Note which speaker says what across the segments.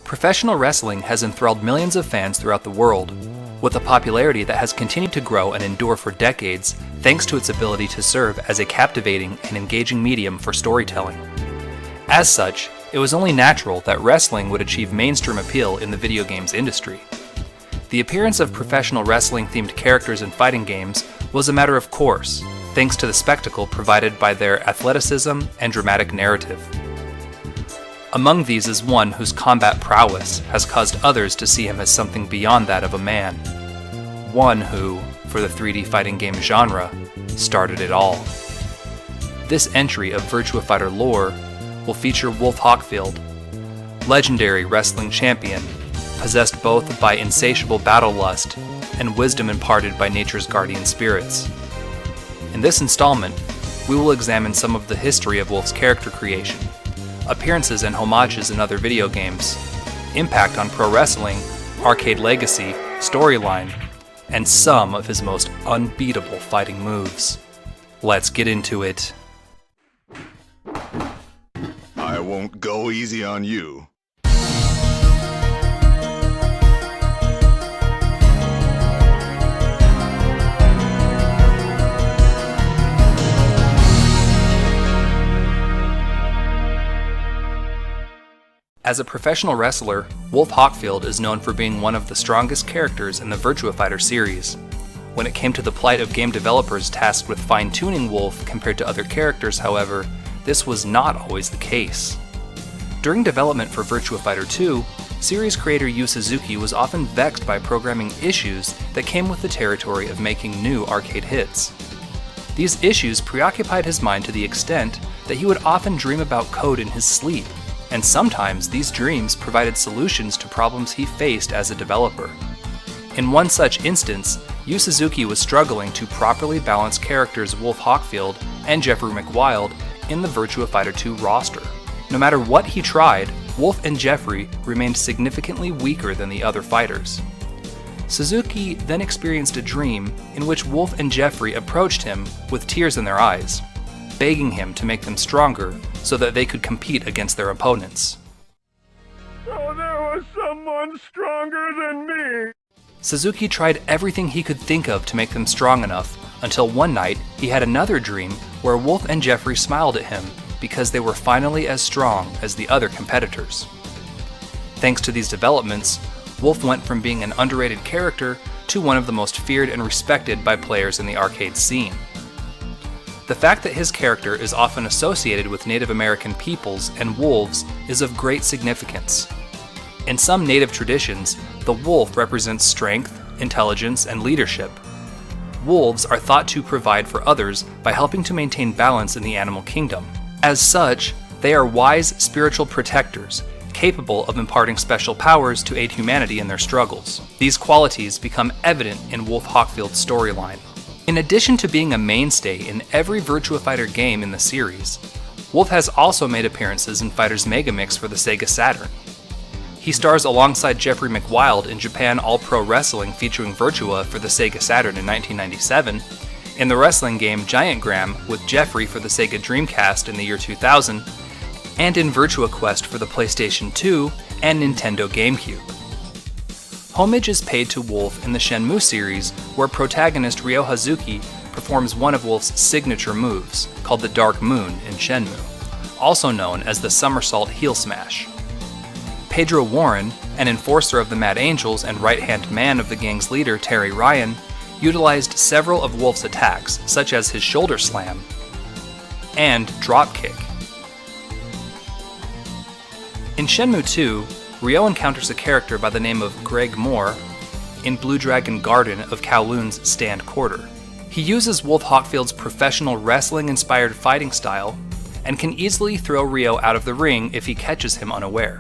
Speaker 1: Professional wrestling has enthralled millions of fans throughout the world, with a popularity that has continued to grow and endure for decades thanks to its ability to serve as a captivating and engaging medium for storytelling. As such, it was only natural that wrestling would achieve mainstream appeal in the video games industry. The appearance of professional wrestling-themed characters in fighting games was a matter of course, thanks to the spectacle provided by their athleticism and dramatic narrative. Among these is one whose combat prowess has caused others to see him as something beyond that of a man. One who, for the 3D fighting game genre, started it all. This entry of Virtua Fighter lore will feature Wolf Hawkfield, legendary wrestling champion, possessed both by insatiable battle lust and wisdom imparted by nature's guardian spirits. In this installment, we will examine some of the history of Wolf's character creation, appearances and homages in other video games, impact on pro wrestling, arcade legacy, storyline, and some of his most unbeatable fighting moves. Let's get into it.
Speaker 2: I won't go easy on you.
Speaker 1: As a professional wrestler, Wolf Hawkfield is known for being one of the strongest characters in the Virtua Fighter series. When it came to the plight of game developers tasked with fine-tuning Wolf compared to other characters, however, this was not always the case. During development for Virtua Fighter 2, series creator Yu Suzuki was often vexed by programming issues that came with the territory of making new arcade hits. These issues preoccupied his mind to the extent that he would often dream about code in his sleep, and sometimes these dreams provided solutions to problems he faced as a developer. In one such instance, Yu Suzuki was struggling to properly balance characters Wolf Hawkfield and Jeffrey McWild in the Virtua Fighter 2 roster. No matter what he tried, Wolf and Jeffrey remained significantly weaker than the other fighters. Suzuki then experienced a dream in which Wolf and Jeffrey approached him with tears in their eyes, begging him to make them stronger so that they could compete against their opponents.
Speaker 3: So there was someone stronger than me!
Speaker 1: Suzuki tried everything he could think of to make them strong enough, until one night he had another dream where Wolf and Jeffrey smiled at him because they were finally as strong as the other competitors. Thanks to these developments, Wolf went from being an underrated character to one of the most feared and respected by players in the arcade scene. The fact that his character is often associated with Native American peoples and wolves is of great significance. In some native traditions, the wolf represents strength, intelligence, and leadership. Wolves are thought to provide for others by helping to maintain balance in the animal kingdom. As such, they are wise spiritual protectors, capable of imparting special powers to aid humanity in their struggles. These qualities become evident in Wolf Hawkfield's storyline. In addition to being a mainstay in every Virtua Fighter game in the series, Wolf has also made appearances in Fighter's Megamix for the Sega Saturn. He stars alongside Jeffrey McWild in Japan All-Pro Wrestling featuring Virtua for the Sega Saturn in 1997, in the wrestling game Giant Gram with Jeffrey for the Sega Dreamcast in the year 2000, and in Virtua Quest for the PlayStation 2 and Nintendo GameCube. Homage is paid to Wolf in the Shenmue series, where protagonist Ryo Hazuki performs one of Wolf's signature moves, called the Dark Moon in Shenmue, also known as the Somersault Heel Smash. Pedro Warren, an enforcer of the Mad Angels and right-hand man of the gang's leader Terry Ryan, utilized several of Wolf's attacks, such as his shoulder slam and Dropkick. In Shenmue 2, Ryo encounters a character by the name of Greg Moore in Blue Dragon Garden of Kowloon's Stand Quarter. He uses Wolf Hawkfield's professional wrestling-inspired fighting style and can easily throw Ryo out of the ring if he catches him unaware.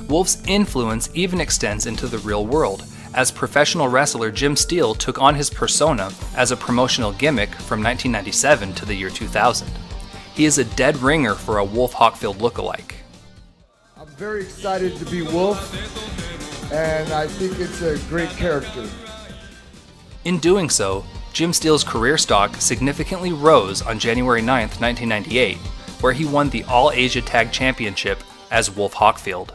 Speaker 1: Wolf's influence even extends into the real world, as professional wrestler Jim Steele took on his persona as a promotional gimmick from 1997 to the year 2000. He is a dead ringer for a Wolf Hawkfield lookalike.
Speaker 4: I'm very excited to be Wolf, and I think it's a great character.
Speaker 1: In doing so, Jim Steele's career stock significantly rose on January 9, 1998, where he won the All-Asia Tag Championship as Wolf Hawkfield.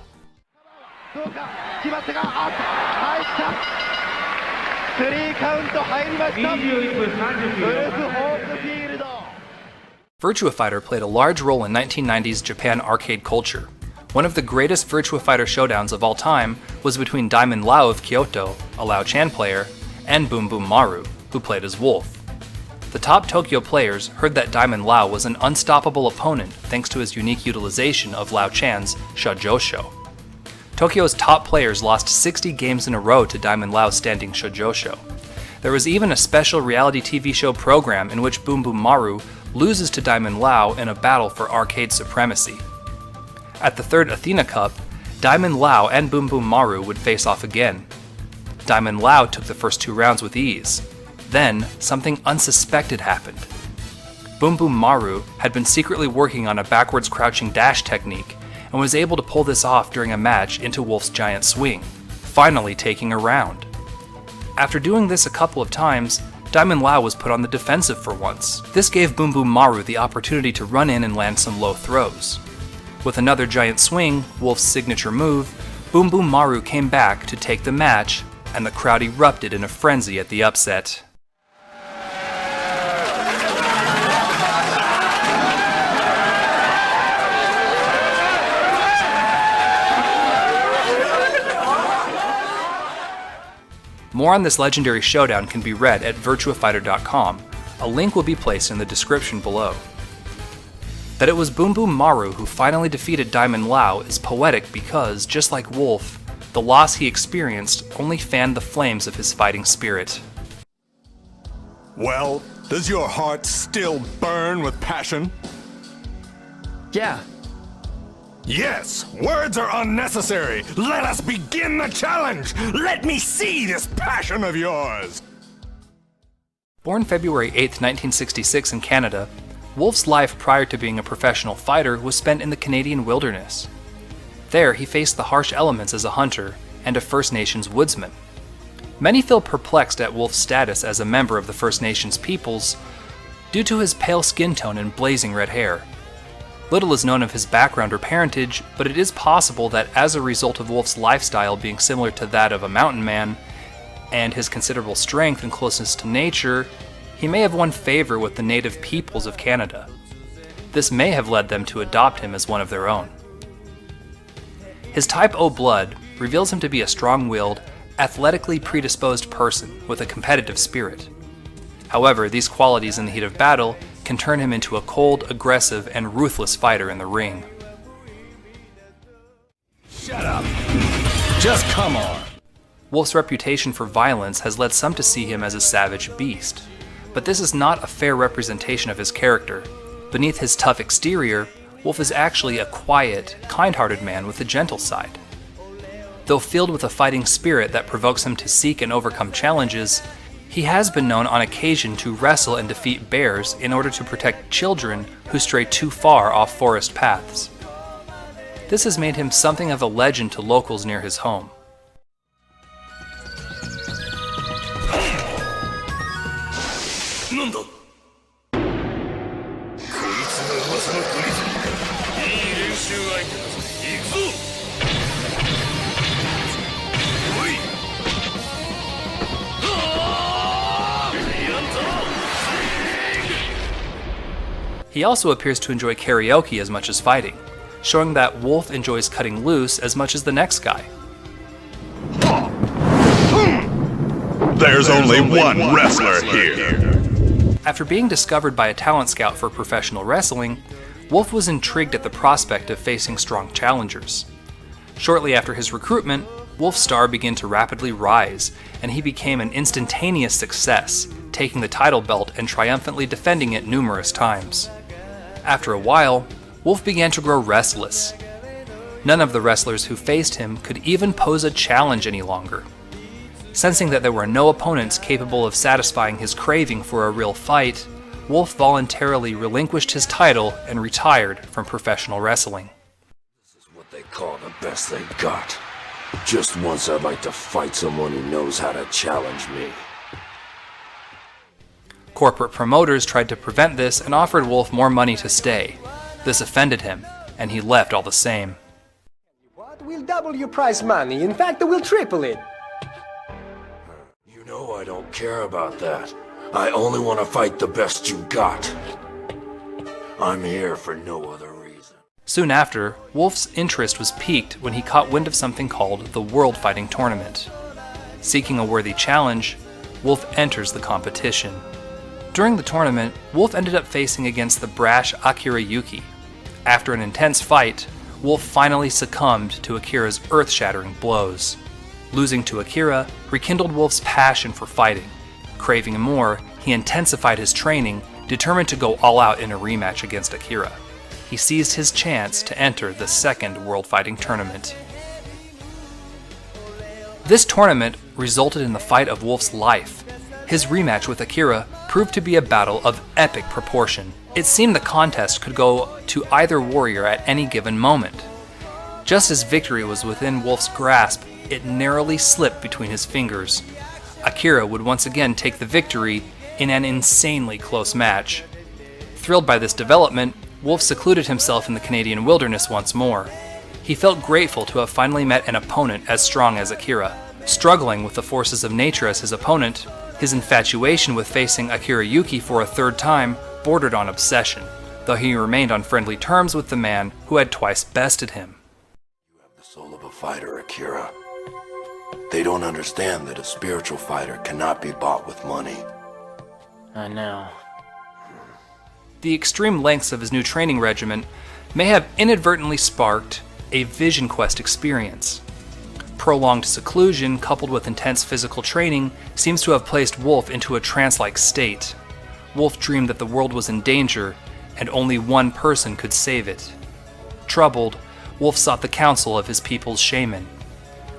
Speaker 1: Virtua Fighter played a large role in 1990s Japan arcade culture. One of the greatest Virtua Fighter showdowns of all time was between Daimon Lao of Kyoto, a Lao Chan player, and Boom Boom Maru, who played as Wolf. The top Tokyo players heard that Daimon Lao was an unstoppable opponent thanks to his unique utilization of Lao Chan's Shojosho. Tokyo's top players lost 60 games in a row to Daimon Lao's standing Shojosho. There was even a special reality TV show program in which Boom Boom Maru loses to Daimon Lao in a battle for arcade supremacy. At the third Athena Cup, Daimon Lao and Boom Boom Maru would face off again. Daimon Lao took the first 2 rounds with ease. Then, something unsuspected happened. Boom Boom Maru had been secretly working on a backwards crouching dash technique and was able to pull this off during a match into Wolf's giant swing, finally taking a round. After doing this a couple of times, Daimon Lao was put on the defensive for once. This gave Boom Boom Maru the opportunity to run in and land some low throws. With another giant swing, Wolf's signature move, Boom Boom Maru came back to take the match, and the crowd erupted in a frenzy at the upset. More on this legendary showdown can be read at virtuafighter.com. A link will be placed in the description below. That it was Boom Boom Maru who finally defeated Daimon Lao is poetic because, just like Wolf, the loss he experienced only fanned the flames of his fighting spirit.
Speaker 2: Well, does your heart still burn with passion?
Speaker 4: Yeah.
Speaker 2: Yes, words are unnecessary. Let us begin the challenge. Let me see this passion of yours.
Speaker 1: Born February 8, 1966 in Canada, Wolf's life prior to being a professional fighter was spent in the Canadian wilderness. There, he faced the harsh elements as a hunter and a First Nations woodsman. Many feel perplexed at Wolf's status as a member of the First Nations peoples due to his pale skin tone and blazing red hair. Little is known of his background or parentage, but it is possible that as a result of Wolf's lifestyle being similar to that of a mountain man, and his considerable strength and closeness to nature, he may have won favor with the native peoples of Canada. This may have led them to adopt him as one of their own. His type O blood reveals him to be a strong-willed, athletically predisposed person with a competitive spirit. However, these qualities in the heat of battle can turn him into a cold, aggressive, and ruthless fighter in the ring.
Speaker 2: Shut up. Just come on.
Speaker 1: Wolf's reputation for violence has led some to see him as a savage beast. But this is not a fair representation of his character. Beneath his tough exterior, Wolf is actually a quiet, kind-hearted man with a gentle side. Though filled with a fighting spirit that provokes him to seek and overcome challenges, he has been known on occasion to wrestle and defeat bears in order to protect children who stray too far off forest paths. This has made him something of a legend to locals near his home. He also appears to enjoy karaoke as much as fighting, showing that Wolf enjoys cutting loose as much as the next guy.
Speaker 2: There's only one wrestler here.
Speaker 1: After being discovered by a talent scout for professional wrestling, Wolf was intrigued at the prospect of facing strong challengers. Shortly after his recruitment, Wolf's star began to rapidly rise, and he became an instantaneous success, taking the title belt and triumphantly defending it numerous times. After a while, Wolf began to grow restless. None of the wrestlers who faced him could even pose a challenge any longer. Sensing that there were no opponents capable of satisfying his craving for a real fight, Wolf voluntarily relinquished his title and retired from professional wrestling.
Speaker 5: This is what they call the best they got. Just once I'd like to fight someone who knows how to challenge me.
Speaker 1: Corporate promoters tried to prevent this and offered Wolf more money to stay. This offended him, and he left all the same.
Speaker 6: We'll double your prize money. In fact, we'll triple it.
Speaker 5: You know I don't care about that. I only want to fight the best you got. I'm here for no other reason.
Speaker 1: Soon after, Wolf's interest was piqued when he caught wind of something called the World Fighting Tournament. Seeking a worthy challenge, Wolf enters the competition. During the tournament, Wolf ended up facing against the brash Akira Yuki. After an intense fight, Wolf finally succumbed to Akira's earth-shattering blows. Losing to Akira rekindled Wolf's passion for fighting. Craving more, he intensified his training, determined to go all out in a rematch against Akira. He seized his chance to enter the second World Fighting Tournament. This tournament resulted in the fight of Wolf's life. His rematch with Akira proved to be a battle of epic proportion. It seemed the contest could go to either warrior at any given moment. Just as victory was within Wolf's grasp, it narrowly slipped between his fingers. Akira would once again take the victory in an insanely close match. Thrilled by this development, Wolf secluded himself in the Canadian wilderness once more. He felt grateful to have finally met an opponent as strong as Akira. Struggling with the forces of nature as his opponent, his infatuation with facing Akira Yuki for a third time bordered on obsession, though he remained on friendly terms with the man who had twice bested him.
Speaker 5: You have the soul of a fighter, Akira. They don't understand that a spiritual fighter cannot be bought with money.
Speaker 7: I know.
Speaker 1: The extreme lengths of his new training regimen may have inadvertently sparked a Vision Quest experience. Prolonged seclusion coupled with intense physical training seems to have placed Wolf into a trance-like state. Wolf dreamed that the world was in danger and only one person could save it. Troubled, Wolf sought the counsel of his people's shaman.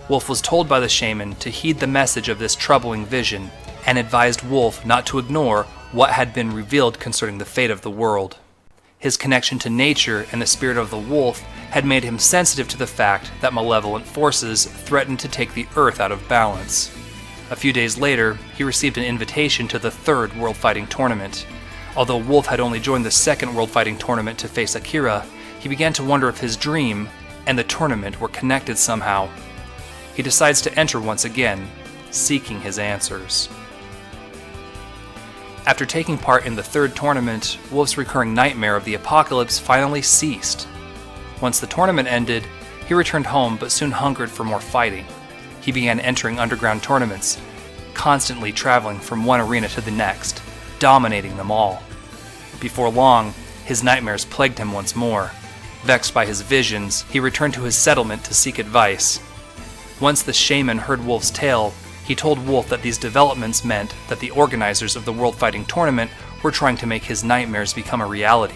Speaker 1: Wolf was told by the shaman to heed the message of this troubling vision and advised Wolf not to ignore what had been revealed concerning the fate of the world. His connection to nature and the spirit of the wolf had made him sensitive to the fact that malevolent forces threatened to take the earth out of balance. A few days later, he received an invitation to the third World Fighting Tournament. Although Wolf had only joined the second World Fighting Tournament to face Akira, he began to wonder if his dream and the tournament were connected somehow. He decides to enter once again, seeking his answers. After taking part in the third tournament, Wolf's recurring nightmare of the apocalypse finally ceased. Once the tournament ended, he returned home but soon hungered for more fighting. He began entering underground tournaments, constantly traveling from one arena to the next, dominating them all. Before long, his nightmares plagued him once more. Vexed by his visions, he returned to his settlement to seek advice. Once the shaman heard Wolf's tale, he told Wolf that these developments meant that the organizers of the World Fighting Tournament were trying to make his nightmares become a reality.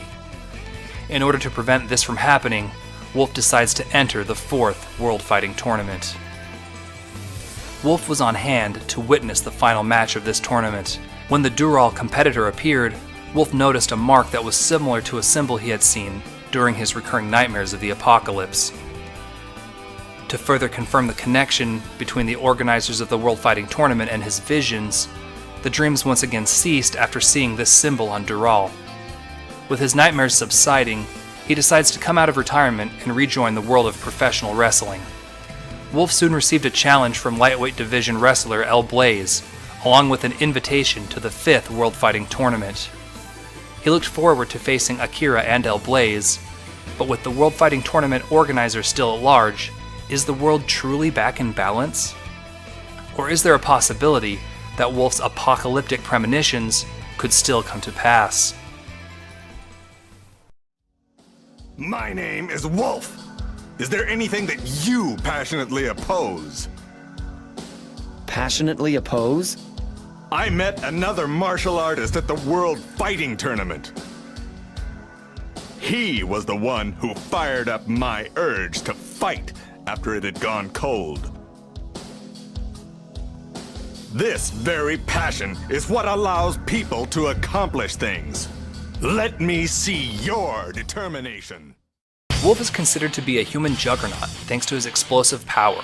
Speaker 1: In order to prevent this from happening, Wolf decides to enter the fourth World Fighting Tournament. Wolf was on hand to witness the final match of this tournament. When the Dural competitor appeared, Wolf noticed a mark that was similar to a symbol he had seen during his recurring nightmares of the apocalypse. To further confirm the connection between the organizers of the World Fighting Tournament and his visions, the dreams once again ceased after seeing this symbol on Dural. With his nightmares subsiding, he decides to come out of retirement and rejoin the world of professional wrestling. Wolf soon received a challenge from lightweight division wrestler El Blaze, along with an invitation to the fifth World Fighting Tournament. He looked forward to facing Akira and El Blaze, but with the World Fighting Tournament organizer still at large, is the world truly back in balance? Or is there a possibility that Wolf's apocalyptic premonitions could still come to pass?
Speaker 2: My name is Wolf. Is there anything that you passionately oppose?
Speaker 7: Passionately oppose?
Speaker 2: I met another martial artist at the World Fighting Tournament. He was the one who fired up my urge to fight after it had gone cold. This very passion is what allows people to accomplish things. Let me see your determination.
Speaker 1: Wolf is considered to be a human juggernaut thanks to his explosive power.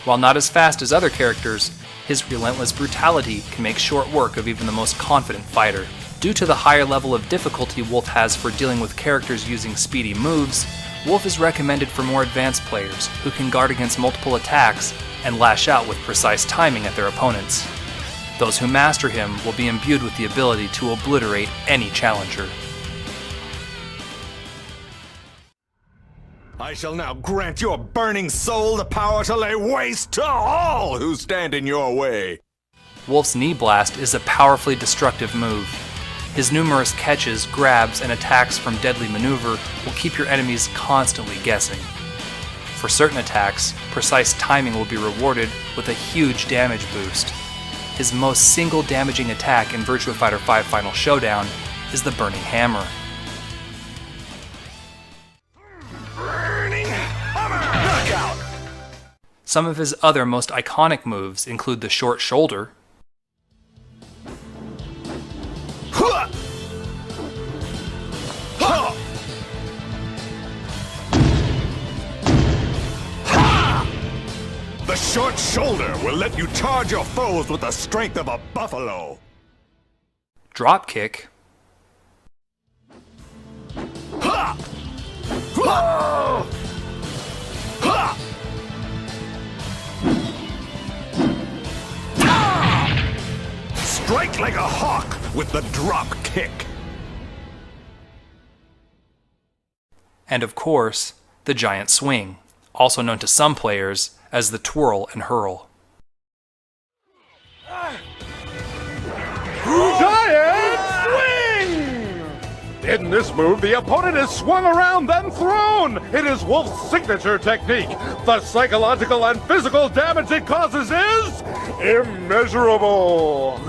Speaker 1: While not as fast as other characters, his relentless brutality can make short work of even the most confident fighter. Due to the higher level of difficulty Wolf has for dealing with characters using speedy moves, Wolf is recommended for more advanced players who can guard against multiple attacks and lash out with precise timing at their opponents. Those who master him will be imbued with the ability to obliterate any challenger.
Speaker 2: I shall now grant your burning soul the power to lay waste to all who stand in your way.
Speaker 1: Wolf's Knee Blast is a powerfully destructive move. His numerous catches, grabs, and attacks from deadly maneuver will keep your enemies constantly guessing. For certain attacks, precise timing will be rewarded with a huge damage boost. His most single damaging attack in Virtua Fighter 5 Final Showdown is the Burning Hammer.
Speaker 2: Burning Hammer! Knockout!
Speaker 1: Some of his other most iconic moves include the Short Shoulder,
Speaker 2: The Short Shoulder will let you charge your foes with the strength of a buffalo.
Speaker 1: Dropkick,
Speaker 2: Ha! Ha! Ha! Ha! Strike like a hawk with the drop kick.
Speaker 1: and of course, the Giant Swing, also known to some players as the Twirl and Hurl.
Speaker 3: Giant swing! In this move, the opponent is swung around, then thrown. It is Wolf's signature technique. The psychological and physical damage it causes is immeasurable.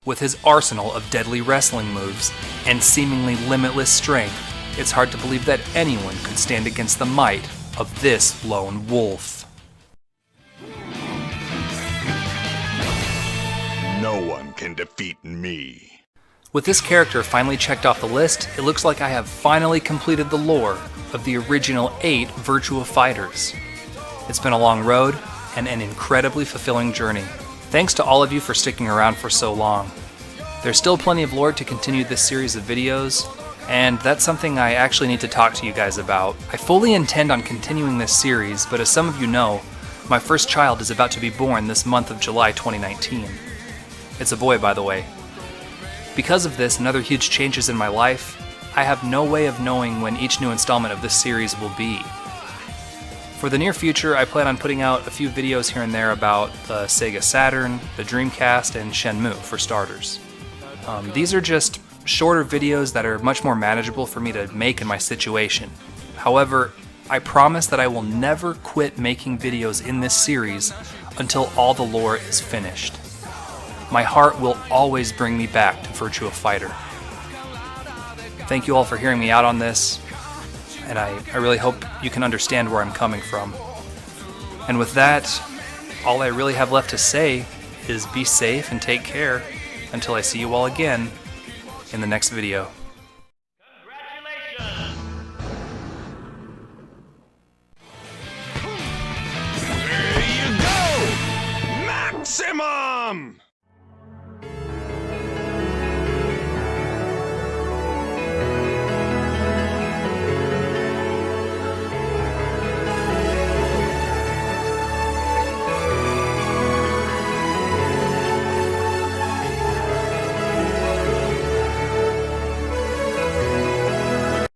Speaker 1: With his arsenal of deadly wrestling moves and seemingly limitless strength, it's hard to believe that anyone could stand against the might of this lone wolf.
Speaker 2: No one can defeat me.
Speaker 1: With this character finally checked off the list, it looks like I have finally completed the lore of the original 8 Virtua Fighters. It's been a long road and an incredibly fulfilling journey. Thanks to all of you for sticking around for so long. There's still plenty of lore to continue this series of videos, and that's something I actually need to talk to you guys about. I fully intend on continuing this series, but as some of you know, my first child is about to be born this month of July 2019. It's a boy, by the way. Because of this and other huge changes in my life, I have no way of knowing when each new installment of this series will be. For the near future, I plan on putting out a few videos here and there about the Sega Saturn, the Dreamcast, and Shenmue, for starters. These are just shorter videos that are much more manageable for me to make in my situation. However, I promise that I will never quit making videos in this series until all the lore is finished. My heart will always bring me back to Virtua Fighter. Thank you all for hearing me out on this, and I really hope you can understand where I'm coming from. And with that, all I really have left to say is be safe and take care until I see you all again in the next video.